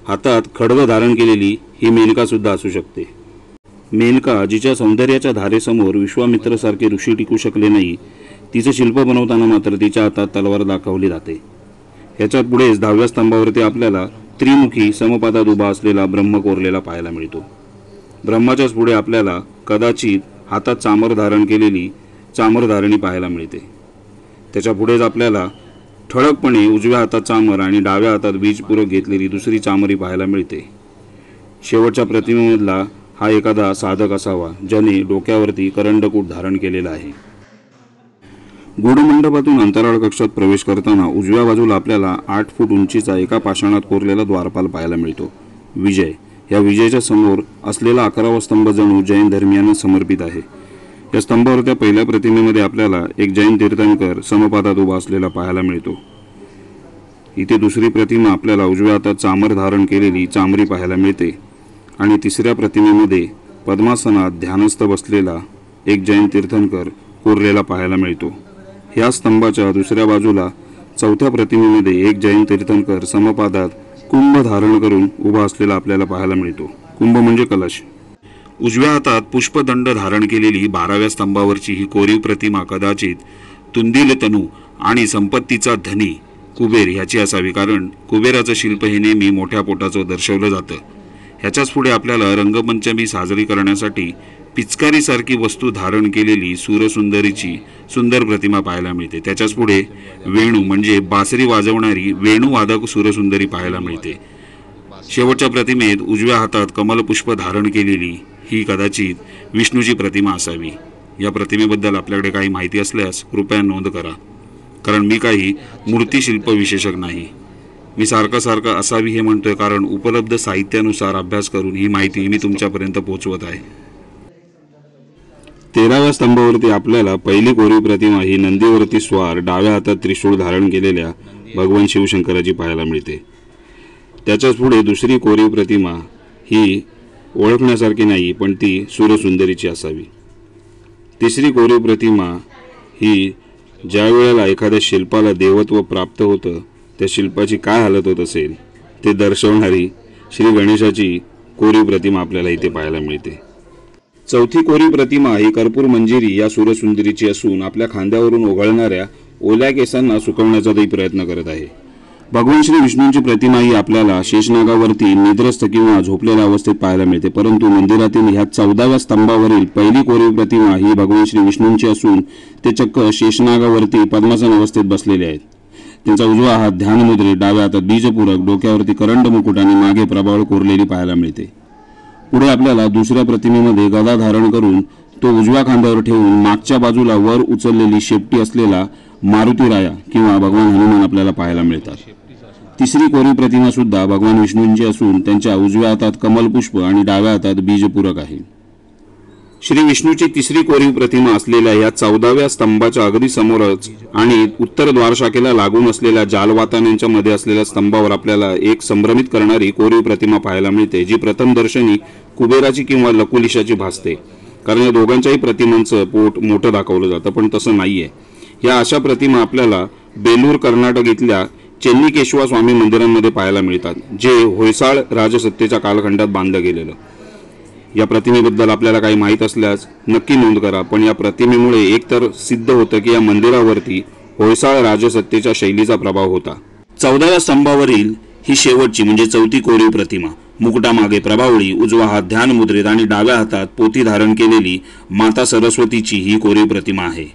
हातात खड्ग धारण केलेली ही मेनका सुद्धा असू शकते. मेनका जिच्या सौंदर्याच्या धारेसमोर विश्वामित्रसारखे ऋषी टिकू शकले नाही, तिचं शिल्प बनवताना मात्र तिच्या हातात तलवार दाखवली जाते. ह्याच्यात पुढेच 10व्या स्तंभावरती आपल्याला त्रिमुखी समपादात उभा असलेला ब्रह्म कोरलेला पाहायला मिळतो. ब्रह्माच्याच पुढे आपल्याला कदाचित हातात चामर धारण केलेली चामरधारणी पाहायला मिळते. त्याच्या पुढेच आपल्याला ठळकपणे उजव्या हातात चामर आणि डाव्या हातात बीजपूरक घेतलेली दुसरी चामरी पाहायला मिळते. शेवटच्या प्रतिमेमधला हा एखादा साधक असावा ज्याने डोक्यावरती करंडकूट धारण केलेला आहे. गूढमंडपातून अंतराळ कक्षात प्रवेश करताना उजव्या बाजूला आपल्याला 8 फूट उंचीचा एका पाषाणात कोरलेला द्वारपाल पाहायला मिळतो. विजय या विजयाच्या समोर असलेला 11वा स्तंभ जणू जैन धर्मियांना समर्पित आहे. या स्तंभावरच्या पहिल्या प्रतिमेमध्ये आपल्याला एक जैन तीर्थंकर समपादात उभा असलेला पाहायला मिळतो. इथे दुसरी प्रतिमा आपल्याला उजव्या हातात चामर धारण केलेली चामरी पाहायला मिळते आणि तिसऱ्या प्रतिमेमध्ये पद्मासनात ध्यानस्थ बसलेला एक जैन तीर्थंकर कोरलेला पाहायला मिळतो. ह्या स्तंभाच्या दुसऱ्या बाजूला चौथ्या प्रतिमेमध्ये एक जैन तीर्थंकर समपादात कुंभ धारण करून उभा असलेला आपल्याला पाहायला मिळतो. कुंभ म्हणजे कलश. उजव्या हातात पुष्पदंड धारण केलेली 12व्या स्तंभावरची ही कोरीव प्रतिमा कदाचित तुंदिल तनू आणि संपत्तीचा धनी कुबेर ह्याची असावी, कारण कुबेराचं शिल्प हे नेहमी मोठ्या पोटाचं दर्शवलं जातं. ह्याच्याच पुढे आपल्याला रंगपंचमी साजरी करण्यासाठी पिचकारीसारखी वस्तू धारण केलेली सूरसुंदरीची सुंदर प्रतिमा पाहायला मिळते. त्याच्याच पुढे वेणू म्हणजे बासरी वाजवणारी वेणूवादक सूरसुंदरी पाहायला मिळते. शेवटच्या प्रतिमेत उजव्या हातात कमलपुष्प धारण केलेली ही कदाचित विष्णूची प्रतिमा असावी. या प्रतिमेबद्दल आपल्याकडे काही माहिती असल्यास कृपया नोंद करा, कारण मी काही मूर्तिशिल्प विशेषक नाही. मी सारखं असावी हे म्हणतोय कारण उपलब्ध साहित्यानुसार अभ्यास करून ही माहिती मी तुमच्यापर्यंत पोहोचवत आहे. 13व्या स्तंभावरती आपल्याला पहिली कोरीव प्रतिमा ही नंदीवरती स्वार डाव्या हातात त्रिशूळ धारण केलेल्या भगवान शिवशंकराची पाहायला मिळते. त्याच्याच पुढे दुसरी कोरीव प्रतिमा ही ओळखण्यासारखी नाही, पण ती सूरसुंदरीची असावी. तिसरी कोरीव प्रतिमा ही ज्या वेळेला एखाद्या शिल्पाला देवत्व प्राप्त होतं त्या शिल्पाची काय हालत होत असेल ते दर्शवणारी श्री गणेशाची कोरीव प्रतिमा आपल्याला इथे पाहायला मिळते. चौथी कोरीव प्रतिमा ही कर्पूर मंजिरी या सूरसुंदरीची असून आपल्या खांद्यावरून ओघळणाऱ्या ओल्या केसांना सुकवण्याचाही प्रयत्न करत आहे. भगवान श्री विष्णूंची प्रतिमा ही आपल्याला शेषनागावरती निद्रस्थ किंवा झोपलेल्या अवस्थेत पाहायला मिळते, परंतु मंदिरातील ह्या 14व्या स्तंभावरील पहिली कोरीव प्रतिमा ही भगवान श्री विष्णूंची असून ते चक्क शेषनागावरती पद्मासन अवस्थेत बसलेले आहेत. त्यांचा उजवा हात ध्यानमुद्रे, डाव्या हातात बीजपूरक, डोक्यावरती करंड मुकुट आणि मागे प्रभावळ कोरलेली पाहायला मिळते. पुढे आपल्याला दुसऱ्या प्रतिमेमध्ये गदा धारण करून तो उजव्या खांद्यावर ठेवून मागच्या बाजूला वर उचललेली शेपटी असलेला मारुती राया किंवा भगवान हनुमान आपल्याला पाहायला मिळतात. तिसरी कोरीव प्रतिमा सुद्धा भगवान विष्णूंची असून त्यांच्या उजव्या हातात कमलपुष्प आणि डाव्या हातात बीजपूरक आहे. श्री विष्णूची तिसरी कोरीव प्रतिमा असलेल्या या 14व्या स्तंभाच्या अगदी समोरच आणि उत्तर द्वारशाखेला लागून असलेल्या जालवातानांच्या मध्ये असलेल्या स्तंभावर आपल्याला एक संभ्रमित करणारी कोरीव प्रतिमा पाहायला मिळते, जी प्रथम दर्शनी कुबेराची किंवा लकुलिशाची भासते, कारण या दोघांच्याही प्रतिमांचं पोट मोठं दाखवलं जातं, पण तसं नाहीये. या अशा प्रतिमा आपल्याला बेलूर कर्नाटक इथल्या चेन्निकेशवा स्वामी मंदिरांमध्ये पाहायला मिळतात, जे होयसाळ राजसत्तेच्या कालखंडात बांधलं गेलेलं. या प्रतिमेबद्दल आपल्याला काही माहीत असल्यास नक्की नोंद करा, पण या प्रतिमेमुळे एकतर सिद्ध होतं की या मंदिरावरती होयसाळ राजसत्तेच्या शैलीचा प्रभाव होता. 14व्या स्तंभावरील ही शेवटची म्हणजे चौथी कोरीव प्रतिमा मुकुटामागे प्रभावळी, उजवा हात ध्यान मुद्रेत आणि डाव्या हातात पोथी धारण केलेली माता सरस्वतीची ही कोरीव प्रतिमा आहे.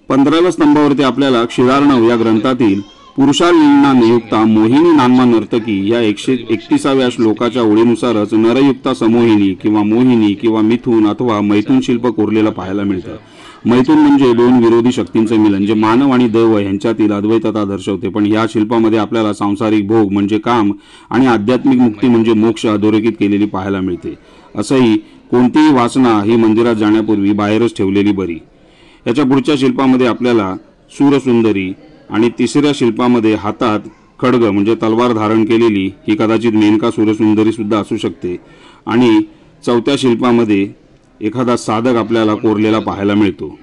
15व्या स्तंभावरती आपल्याला क्षीरार्णव या ग्रंथातील पुरुषालिंना नियुक्ता मोहिनी नानमा नर्तकी या 131व्या श्लोकाच्या ओळीनुसारच नरयुक्ता समोहिनी किंवा मोहिनी किंवा मिथुन अथवा मैथुन शिल्प कोरलेलं पाहायला मिळतं. मैथुन म्हणजे दोन विरोधी शक्तींचं मिलन जे मानव आणि दैव यांच्यातील अद्वैतता दर्शवते. पण या शिल्पामध्ये आपल्याला सांसारिक भोग म्हणजे काम आणि आध्यात्मिक मुक्ती म्हणजे मोक्ष अधोरेखित केलेली पाहायला मिळते. असंही कोणतीही वासना ही मंदिरात जाण्यापूर्वी बाहेरच ठेवलेली बरी. याच्या पुढच्या शिल्पामध्ये आपल्याला सूरसुंदरी आणि तिसऱ्या शिल्पामध्ये हातात खड्ग म्हणजे तलवार धारण केलेली ही कदाचित मेनका सूरसुंदरी सुद्धा असू शकते. आणि चौथ्या शिल्पामध्ये एखादा साधक आपल्याला कोरलेला पाहायला मिळतो.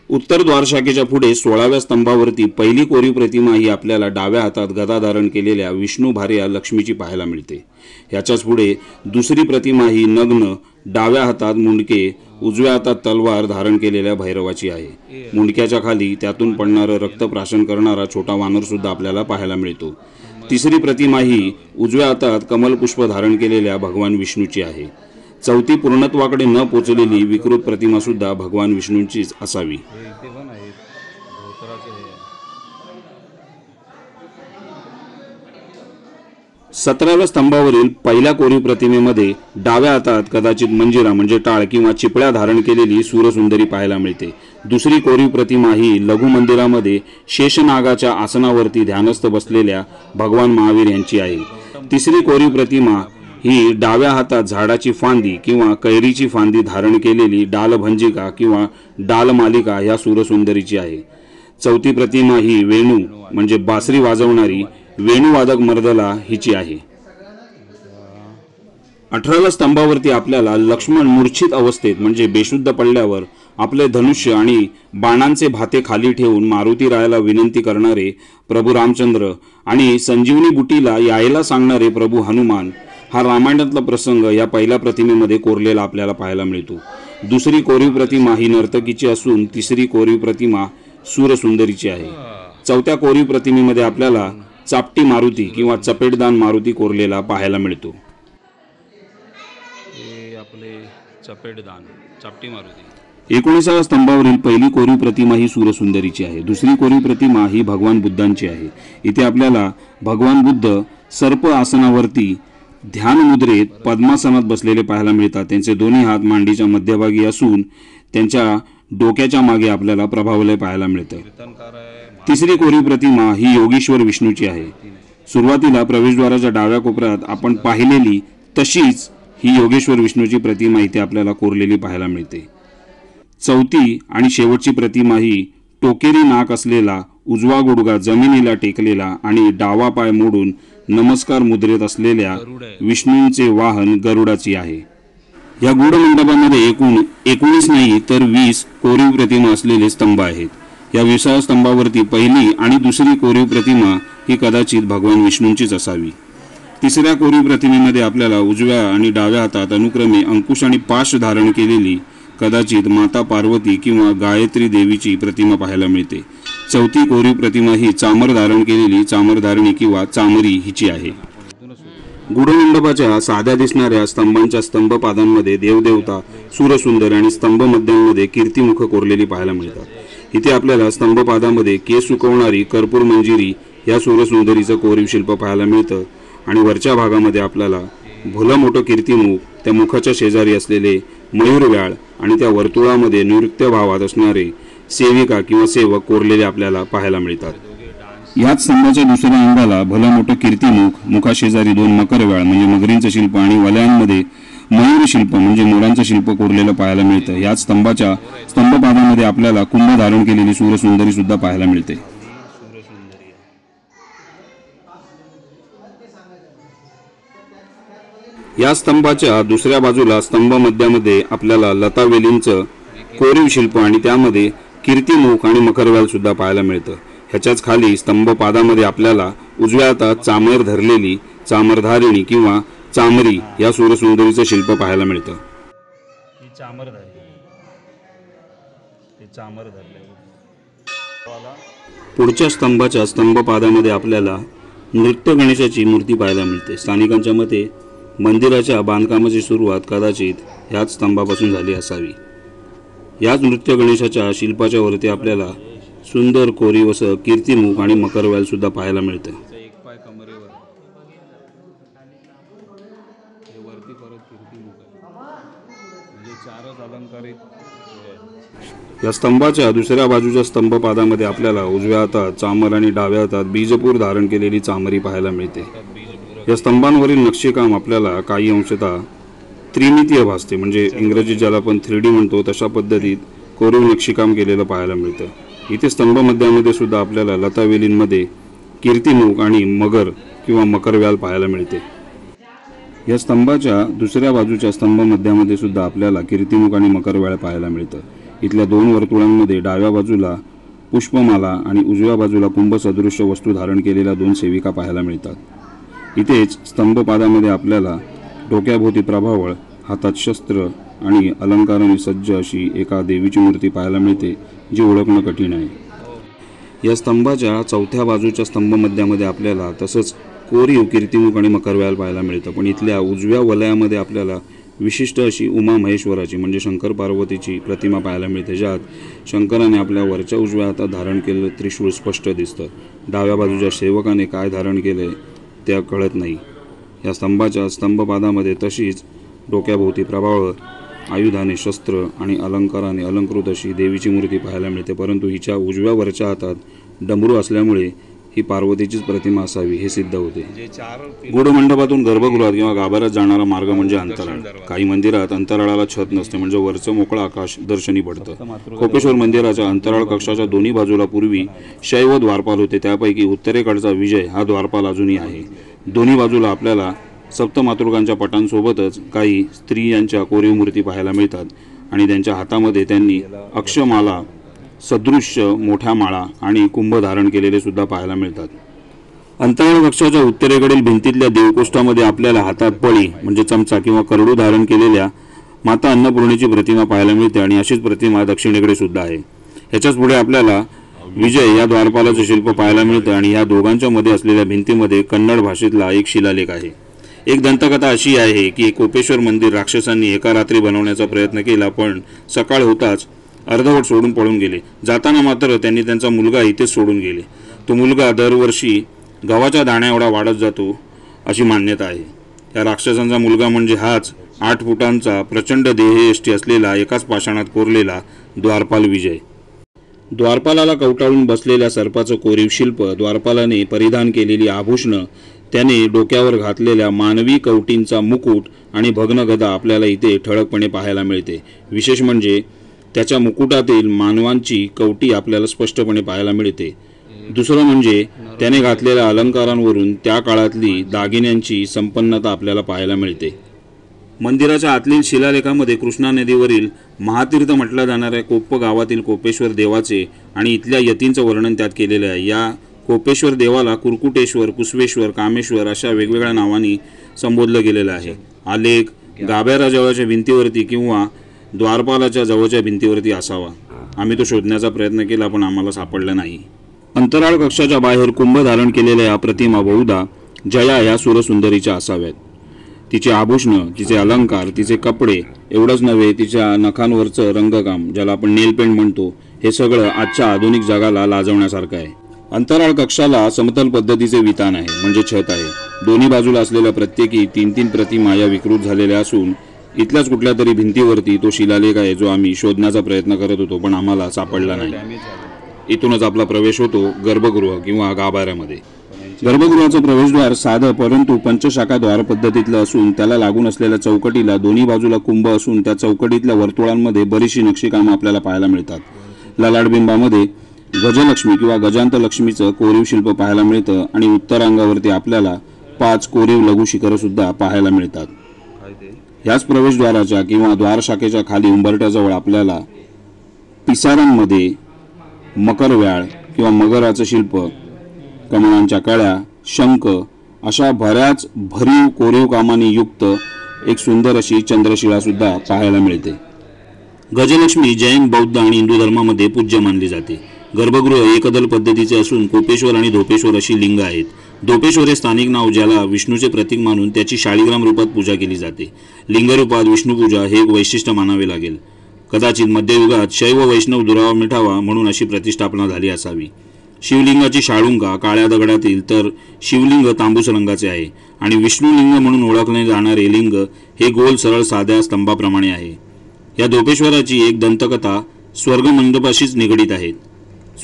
उत्तर द्वारशाखेच्या पुढे 16व्या स्तंभावरती पहिली कोरीव प्रतिमा ही आपल्याला डाव्या हातात गदा धारण केलेल्या विष्णू भार्या लक्ष्मीची पाहायला मिळते. याच्याच पुढे दुसरी प्रतिमा ही नग्न डाव्या हातात मुंडके उजव्या हातात तलवार धारण केलेल्या भैरवाची आहे. मुंडक्याच्या खाली त्यातून पडणारं रक्तप्राशन करणारा छोटा वानर सुद्धा आपल्याला पाहायला मिळतो. तिसरी प्रतिमा ही उजव्या हातात कमलपुष्प धारण केलेल्या भगवान विष्णूची आहे. चौथी पूर्णत्वाकडे न पोचलेली विकृत प्रतिमा सुद्धा भगवान विष्णूंचीच असावी. इथे पण आहेत धोतराचे हे. 17व्या स्तंभावरील पहिल्या कोरीव प्रतिमेमध्ये डाव्या हातात कदाचित मंजिरा म्हणजे टाळ किंवा चिपळ्या धारण केलेली सूरसुंदरी पाहायला मिळते. दुसरी कोरीव प्रतिमा ही लघु मंदिरामध्ये शेषनागाच्या आसनावरती ध्यानस्थ बसलेल्या भगवान महावीर यांची आहे. तिसरी कोरीव प्रतिमा ही डाव्या हातात झाडाची फांदी किंवा कैरीची फांदी धारण केलेली डालभंजिका किंवा डालमालिका या सूरसुंदरीची आहे. चौथी प्रतिमा ही वेणू म्हणजे बासरी वाजवणारी वेणुवादक मर्दला हिची आहे. 18व्या स्तंभावरती आपल्याला लक्ष्मण मूर्छित अवस्थेत म्हणजे बेशुद्ध पडल्यावर आपले धनुष्य आणि बाणांचे भाते खाली ठेवून मारुती रायाला विनंती करणारे प्रभू रामचंद्र आणि संजीवनी बुटीला यायला सांगणारे प्रभू हनुमान हा रामायणातला प्रसंग या पहिल्या प्रतिमेमध्ये कोरलेला आपल्याला पाहायला मिळतो. दुसरी कोरीव प्रतिमा ही नर्तकीची असून तिसरी कोरीव प्रतिमा सूरसुंदरीची आहे. चौथ्या कोरीव प्रतिमेमध्ये आपल्याला चापटी मारुती किंवा चपेटदान मारुती कोरलेला पाहायला मिळतो. हे आपले चपेटदान चापटी मारुती. 19व्या स्तंभावरील पहिली कोरीव प्रतिमा ही सूरसुंदरीची आहे. दुसरी कोरीव प्रतिमा ही भगवान बुद्धांची आहे. इथे आपल्याला भगवान बुद्ध सर्प आसनावरती ध्यान मुद्रेत पद्मासनात बसलेले पाहायला मिळतात. त्यांचे दोन्ही हात मांडीच्या मध्यभागी असून त्यांच्या डोक्याच्या मागे आपल्याला प्रभावलय पाहायला मिळतं. कीर्तनकार आहे. तिसरी कोरीव प्रतिमा ही योगेश्वर विष्णूची आहे. सुरुवातीला प्रवेशद्वाराच्या डाव्या कोपऱ्यात आपण पाहिलेली तशीच ही योगेश्वर विष्णूची प्रतिमा इथे आपल्याला कोरलेली पाहायला मिळते. चौथी आणि शेवटची प्रतिमा ही टोकेरी नाक असलेला उजवा गुडघा जमिनीला टेकलेला आणि डावा पाय मोडून नमस्कार मुद्रेत असलेल्या विष्णूंचे वाहन गरुडाची आहे. या गूढ मंडपामध्ये एकूण 19 नाही तर 20 कोरीव प्रतिमा असलेले स्तंभ आहेत. या 20व्या स्तंभावरती पहिली आणि दुसरी कोरीव प्रतिमा ही कदाचित भगवान विष्णूंचीच असावी. तिसऱ्या कोरीव प्रतिमेमध्ये आपल्याला उजव्या आणि डाव्या हातात अनुक्रमे अंकुश आणि पाश धारण केलेली कदाचित माता पार्वती किंवा गायत्री देवीची प्रतिमा पाहायला मिळते. चौथी कोरीव प्रतिमा ही चामर धारण केलेली चामरधारणी किंवा चामरी हिची आहे. गुढमंडपाच्या साध्या दिसणाऱ्या स्तंभांच्या स्तंभपादांमध्ये देवदेवता सूरसुंदर आणि स्तंभ मध्यांमध्ये कीर्तिमुख कोरलेली पाहायला मिळतात. इथे आपल्याला स्तंभपादामध्ये केस सुकवणारी कर्पूर मंजिरी या सूरसुंदरीचं कोरीव शिल्प पाहायला मिळतं. आणि वरच्या भागामध्ये आपल्याला भुलं मोठं कीर्तिमुख, त्या मुखाच्या शेजारी असलेले मयूरव्याळ आणि त्या वर्तुळामध्ये नृत्य भावात असणारे सेविका किंवा सेवक कोरलेले आपल्याला पाहायला मिळतात. याच स्तंभाच्या दुसऱ्या अंगाला भलं मोठं कीर्तिमुख, मुखाशेजारी 2 मकरव्याळ म्हणजे मगरींचं शिल्प आणि वलयांमध्ये मयूर शिल्प म्हणजे मोरांचं शिल्प कोरलेलं पाहायला मिळतं. याच स्तंभाच्या स्तंभपादामध्ये आपल्याला कुंभ धारण केलेली सूरसुंदरी सुद्धा पाहायला मिळते. या स्तंभाच्या दुसऱ्या बाजूला स्तंभ मध्यामध्ये आपल्याला लतावेलींचं कोरीव शिल्प आणि त्यामध्ये कीर्तिमुख आणि मकरव्याल सुद्धा पाहायला मिळतं. ह्याच्याच खाली स्तंभपादामध्ये आपल्याला उजव्या हातात चामर धरलेली चामरधारिणी किंवा चामरी या सूरसुंदरीचं शिल्प पाहायला मिळतं. ही चामर धरली. हे चामर धरले. पुढच्या स्तंभाच्या स्तंभपादामध्ये आपल्याला नृत्य गणेशाची मूर्ती पाहायला मिळते. स्थानिकांच्या मते मंदिराच्या बांधकामाची सुरुवात कदाचित ह्याच स्तंभापासून झाली असावी. याच नृत्य गणेशाच्या शिल्पाच्या वरती आपल्याला सुंदर कोरीव असं कीर्तिमुख आणि मकरव्याल सुद्धा पाहायला मिळतं. एक पाय कमरेवर, हे वरती परत कीर्तिमुख आहे, म्हणजे चारच अलंकारित हे आहे. या स्तंभाच्या दुसऱ्या बाजूच्या स्तंभपादामध्ये आपल्याला उजव्या हातात चामर आणि डाव्या हातात बीजपूर धारण केलेली चामरी पाहायला मिळते. या स्तंभांवरील नक्षीकाम आपल्याला काही अंशतः त्रिमितीय भासते, म्हणजे इंग्रजीत ज्याला आपण 3D म्हणतो तशा पद्धतीत कोरीव नक्षीकाम केलेलं पाहायला मिळतं. इथे स्तंभ मध्यामध्ये सुद्धा आपल्याला लतावेलींमध्ये कीर्तिमुख आणि मगर किंवा मकरव्याल पाहायला मिळते. या स्तंभाच्या दुसऱ्या बाजूच्या स्तंभ मध्यामध्ये सुद्धा आपल्याला कीर्तिमुख आणि मकरव्याल पाहायला मिळतं. इथल्या दोन वर्तुळांमध्ये डाव्या बाजूला पुष्पमाला आणि उजव्या बाजूला कुंभ सदृश्य वस्तू धारण केलेल्या दोन सेविका पाहायला मिळतात. इथेच स्तंभपादामध्ये आपल्याला डोक्याभोवती प्रभावळ, हातात शस्त्र आणि अलंकाराने सज्ज अशी एका देवीची मूर्ती पाहायला मिळते, जी ओळखणं कठीण आहे. या स्तंभाच्या चौथ्या बाजूच्या स्तंभ मध्यामध्ये आपल्याला तसंच कोरीव कीर्तिमुख आणि मकरव्याल पाहायला मिळतं. पण इथल्या उजव्या वलयामध्ये आपल्याला विशिष्ट अशी उमा महेश्वराची म्हणजे शंकर पार्वतीची प्रतिमा पाहायला मिळते, ज्यात शंकराने आपल्या वरच्या उजव्या हातात धारण केलेलं त्रिशूळ स्पष्ट दिसतं. डाव्या बाजूच्या सेवकाने काय धारण केले ते कळत नाही. या स्तंभाच्या स्तंभपादामध्ये तशीच डोक्याभोवती प्रभावळ, आयुधाने, शस्त्र आणि अलंकाराने अलंकृत अशी देवीची मूर्ती पाहायला मिळते. परंतु हिच्या उजव्या वरच्या हातात डमरू असल्यामुळे ही पार्वतीचीच प्रतिमा असावी हे सिद्ध होते. जे चार गुढमंडपातून गर्भगृहात किंवा गाभाऱ्यात जाणारा मार्ग म्हणजे अंतराळ. काही मंदिरात अंतराळाला छत नसते, म्हणजे वरचं मोकळं आकाश दर्शनी पडतं. कोपेश्वर मंदिराच्या अंतराळ कक्षाच्या दोन्ही बाजूला पूर्वी शैव द्वारपाल होते, त्यापैकी उत्तरेकडचा विजय हा द्वारपाल अजूनही आहे. दोन्ही बाजूला आपल्याला सप्तमातृकांच्या पटांसोबतच काही स्त्रियांच्या कोरीव मूर्ती पाहायला मिळतात आणि त्यांच्या हातामध्ये त्यांनी अक्षमाला सदृश्य मोठ्या माळा आणि कुंभ धारण केलेले सुद्धा पाहायला मिळतात. अंतराळ कक्षाच्या उत्तरेकडील भिंतीतल्या देवकोष्ठामध्ये आपल्याला हातात पळी म्हणजे चमचा किंवा करडू धारण केलेल्या माता अन्नपूर्णेची प्रतिमा पाहायला मिळते आणि अशीच प्रतिमा दक्षिणेकडे सुद्धा आहे. ह्याच्याच पुढे आपल्याला विजय या द्वारपालाचे शिल्प पाहायला मिळतं आणि या दोघांच्या मध्ये असलेल्या भिंतीमध्ये कन्नड भाषेतला एक शिलालेख आहे. एक दंतकथा अशी आहे की कोपेश्वर मंदिर राक्षसांनी एका रात्री बनवण्याचा प्रयत्न केला, पण सकाळ होताच अर्धवट सोडून पळून गेले. जाताना मात्र त्यांनी त्यांचा मुलगा इथेच सोडून गेले. तो मुलगा दरवर्षी गव्हाच्या दाण्या एवढा वाढत जातो अशी मान्यता आहे. या राक्षसांचा मुलगा म्हणजे हाच 8 फुटांचा प्रचंड देहयष्टी असलेला एकाच पाषाणात कोरलेला द्वारपाल विजय. द्वारपालाला कवटाळून बसलेल्या सर्पाचं कोरीव शिल्प, द्वारपालाने परिधान केलेली आभूषणं, त्याने डोक्यावर घातलेल्या मानवी कवटींचा मुकुट आणि भग्न गदा आपल्याला इथे ठळकपणे पाहायला मिळते. विशेष म्हणजे त्याच्या मुकुटातील मानवांची कवटी आपल्याला स्पष्टपणे पाहायला मिळते. दुसरं म्हणजे त्याने घातलेल्या अलंकारांवरून त्या काळातली दागिन्यांची संपन्नता आपल्याला पाहायला मिळते. मंदिराच्या आतलील शिलालेखामध्ये कृष्णा नदीवरील महातीर्थ म्हटल्या जाणाऱ्या कोप्प गावातील कोपेश्वर देवाचे आणि इथल्या यतींचं वर्णन त्यात केलेलं आहे. या कोपेश्वर देवाला कुरकुटेश्वर, कुसवेश्वर, कामेश्वर अशा वेगवेगळ्या नावांनी संबोधलं गेलेलं आहे. आलेख गाभाऱ्याजवळच्या भिंतीवरती किंवा द्वारपालाच्या जवळच्या भिंतीवरती असावा. आम्ही तो शोधण्याचा प्रयत्न केला पण आम्हाला सापडला नाही. अंतराळ कक्षाच्या बाहेर कुंभ धारण केलेल्या या प्रतिमा बहुधा जया या सुरसुंदरीच्या असाव्यात. तिचे आभूषणं, तिचे अलंकार, तिचे कपडे एवढंच नव्हे, तिच्या नखांवरचं रंगकाम ज्याला आपण नेल पेंट म्हणतो, हे सगळं आजच्या आधुनिक जगाला लाजवण्यासारखं आहे. अंतराळ कक्षाला समतल पद्धतीचे वितान आहे, म्हणजे छत आहे. दोन्ही बाजूला असलेल्या प्रत्येकी 3-3 प्रतिमा या विकृत झालेल्या असून इथल्याच कुठल्या तरी भिंतीवरती तो शिलालेख आहे, जो आम्ही शोधण्याचा प्रयत्न करत होतो पण आम्हाला सापडला नाही. इथूनच आपला प्रवेश होतो गर्भगृह किंवा गाभाऱ्यामध्ये. गर्भगृहाचं प्रवेशद्वार साधं परंतु पंचशाखा द्वार पद्धतीतलं असून त्याला लागून असलेल्या चौकटीला दोन्ही बाजूला कुंभ असून त्या चौकटीतल्या वर्तुळांमध्ये बरीचशी नक्षीकामं आपल्याला पाहायला मिळतात. ललाटबिंबामध्ये गजलक्ष्मी किंवा गजांत लक्ष्मीचं कोरीव शिल्प पाहायला मिळतं आणि उत्तरांगावरती आपल्याला 5 कोरीव लघु शिखरं सुद्धा पाहायला मिळतात. ह्याच प्रवेशद्वाराच्या किंवा द्वारशाखेच्या खाली उंबरट्याजवळ आपल्याला पिसारांमध्ये मकरव्याळ किंवा मगराचं शिल्प, कमळांच्या कळ्या, शंख अशा बऱ्याच भरीव कोरीव कामांनी युक्त एक सुंदर अशी चंद्रशिळा सुद्धा पाहायला मिळते. गजलक्ष्मी जैन, बौद्ध आणि हिंदू धर्मामध्ये पूज्य मानली जाते. गर्भगृह एकदल पद्धतीचे असून कोपेश्वर आणि धोपेश्वर अशी लिंग आहेत. धोपेश्वर हे स्थानिक नाव ज्याला विष्णूचे प्रतीक मानून त्याची शाळीग्राम रूपात पूजा केली जाते. लिंगरूपात विष्णुपूजा हे एक वैशिष्ट्य मानावे लागेल. कदाचित मध्ययुगात शैव वैष्णव दुरावा मिठावा म्हणून अशी प्रतिष्ठापना झाली असावी. शिवलिंगाची शाळुंगा काळ्या दगडातील तर शिवलिंग तांबूस रंगाचे आहे आणि विष्णुलिंग म्हणून ओळखले जाणारे लिंग हे गोल सरळ साध्या स्तंभाप्रमाणे आहे. या धोपेश्वराची एक दंतकथा स्वर्गमंडपाशीच निगडीत आहे.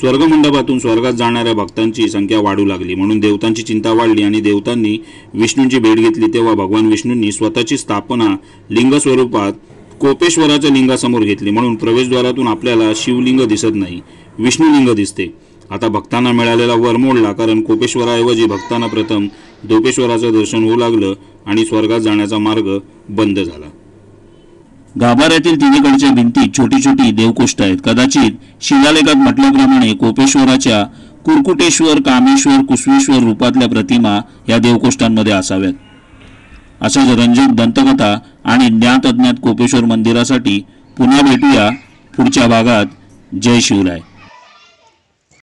स्वर्गमंडपातून स्वर्गात जाणाऱ्या भक्तांची संख्या वाढू लागली म्हणून देवतांची चिंता वाढली आणि देवतांनी विष्णूंची भेट घेतली. तेव्हा भगवान विष्णूंनी स्वतःची स्थापना लिंग स्वरूपात कोपेश्वराच्या लिंगासमोर घेतली. म्हणून प्रवेशद्वारातून आपल्याला शिवलिंग दिसत नाही, विष्णुलिंग दिसते. आता भक्तांना मिळालेला वर मोडला, कारण कोपेश्वराऐवजी भक्तांना प्रथम धोपेश्वराचं दर्शन होऊ लागलं आणि स्वर्गात जाण्याचा मार्ग बंद झाला. गाभाऱ्यातील तिन्हीकडच्या भिंतीत छोटी छोटी देवकोष्ठ आहेत. कदाचित शिलालेखात म्हटल्याप्रमाणे कोपेश्वराच्या कुरकुटेश्वर, कामेश्वर, कुशवेश्वर रूपातल्या प्रतिमा या देवकोष्ठांमध्ये असाव्यात. अशाच रंजक दंतकथा आणि ज्ञात अज्ञात कोपेश्वर मंदिरासाठी पुन्हा भेटूया पुढच्या भागात. जय शिवराय.